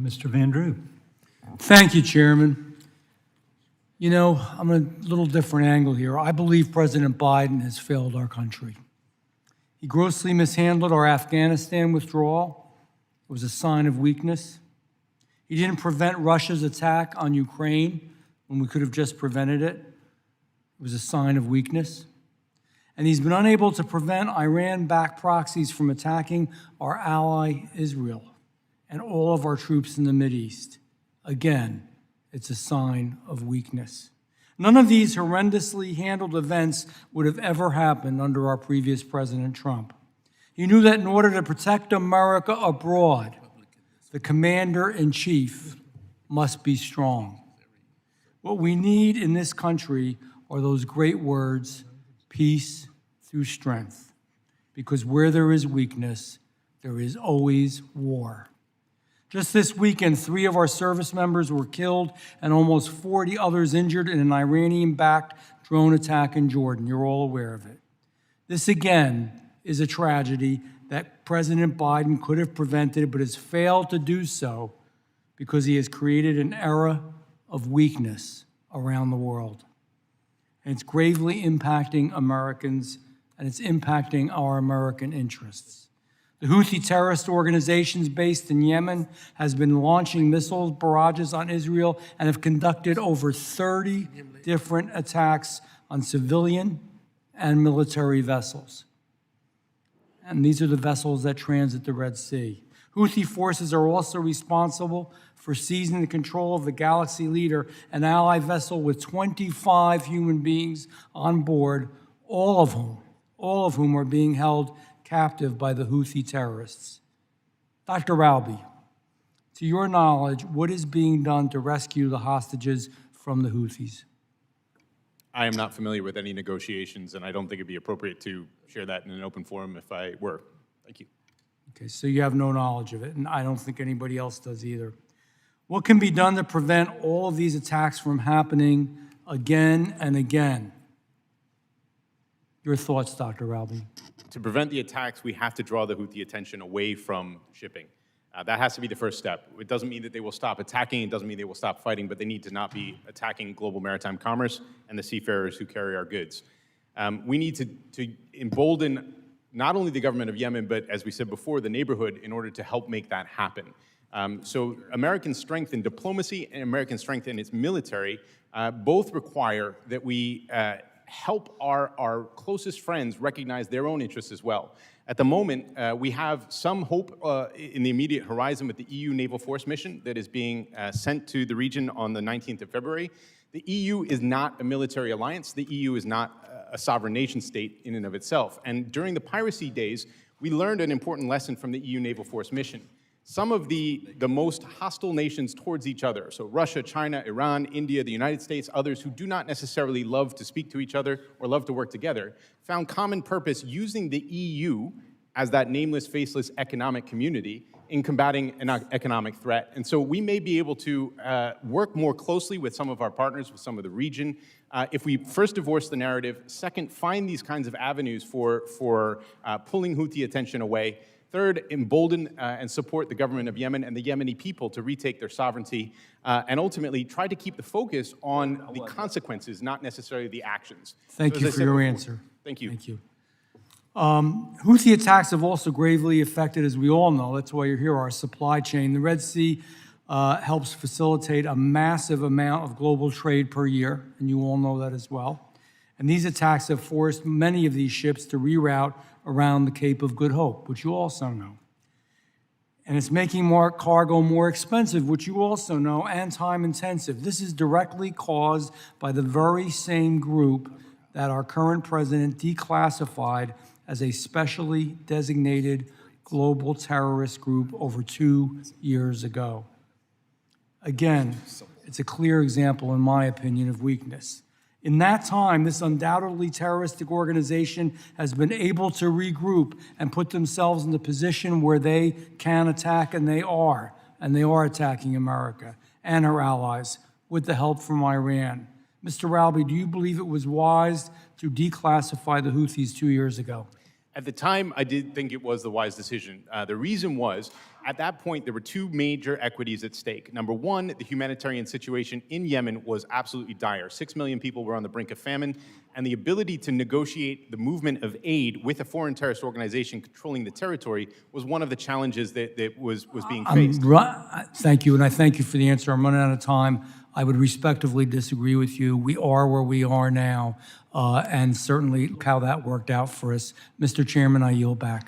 Mr. Van Drew. Thank you, Chairman. You know, I'm a little different angle here. I believe President Biden has failed our country. He grossly mishandled our Afghanistan withdrawal. It was a sign of weakness. He didn't prevent Russia's attack on Ukraine when we could have just prevented it. It was a sign of weakness. And he's been unable to prevent Iran-backed proxies from attacking our ally Israel and all of our troops in the Mideast. Again, it's a sign of weakness. None of these horrendously handled events would have ever happened under our previous President Trump. He knew that in order to protect America abroad, the commander-in-chief must be strong. What we need in this country are those great words, peace through strength, because where there is weakness, there is always war. Just this weekend, 3 of our service members were killed and almost 40 others injured in an Iranian-backed drone attack in Jordan. You're all aware of it. This, again, is a tragedy that President Biden could have prevented, but has failed to do so because he has created an era of weakness around the world. And it's gravely impacting Americans, and it's impacting our American interests. The Houthi terrorist organizations based in Yemen has been launching missile barrages on Israel and have conducted over 30 different attacks on civilian and military vessels. And these are the vessels that transit the Red Sea. Houthi forces are also responsible for seizing the control of the Galaxy Leader, an ally vessel with 25 human beings on board, all of whom are being held captive by the Houthi terrorists. Dr. Ralby, to your knowledge, what is being done to rescue the hostages from the Houthis? I am not familiar with any negotiations, and I don't think it'd be appropriate to share that in an open forum if I were. Thank you. Okay, so you have no knowledge of it, and I don't think anybody else does either. What can be done to prevent all of these attacks from happening again and again? Your thoughts, Dr. Ralby. To prevent the attacks, we have to draw the Houthi attention away from shipping. That has to be the first step. It doesn't mean that they will stop attacking. It doesn't mean they will stop fighting, but they need to not be attacking global maritime commerce and the seafarers who carry our goods. We need to embolden not only the government of Yemen, but as we said before, the neighborhood in order to help make that happen. So American strength in diplomacy and American strength in its military both require that we help our closest friends recognize their own interests as well. At the moment, we have some hope in the immediate horizon with the EU Naval Force mission that is being sent to the region on the 19th of February. The EU is not a military alliance. The EU is not a sovereign nation state in and of itself. And during the piracy days, we learned an important lesson from the EU Naval Force mission. Some of the most hostile nations towards each other, so Russia, China, Iran, India, the United States, others who do not necessarily love to speak to each other or love to work together, found common purpose using the EU as that nameless, faceless economic community in combating an economic threat. And so we may be able to work more closely with some of our partners, with some of the region, if we first divorce the narrative, second, find these kinds of avenues for pulling Houthi attention away, third, embolden and support the government of Yemen and the Yemeni people to retake their sovereignty, and ultimately try to keep the focus on the consequences, not necessarily the actions. Thank you for your answer. Thank you. Thank you. Houthi attacks have also gravely affected, as we all know, that's why you're here, our supply chain. The Red Sea helps facilitate a massive amount of global trade per year, and you all know that as well. And these attacks have forced many of these ships to reroute around the Cape of Good Hope, which you also know. And it's making more cargo more expensive, which you also know, and time intensive. This is directly caused by the very same group that our current president declassified as a specially designated global terrorist group over 2 years ago. Again, it's a clear example, in my opinion, of weakness. In that time, this undoubtedly terroristic organization has been able to regroup and put themselves in the position where they can attack, and they are attacking America and her allies with the help from Iran. Mr. Ralby, do you believe it was wise to declassify the Houthis 2 years ago? At the time, I did think it was the wise decision. The reason was, At that point, there were two major equities at stake. Number one, the humanitarian situation in Yemen was absolutely dire. 6 million people were on the brink of famine, and the ability to negotiate the movement of aid with a foreign terrorist organization controlling the territory was one of the challenges that was being faced. Thank you, and I thank you for the answer. I'm running out of time. I would respectively disagree with you. We are where we are now, and certainly how that worked out for us. Mr. Chairman, I yield back.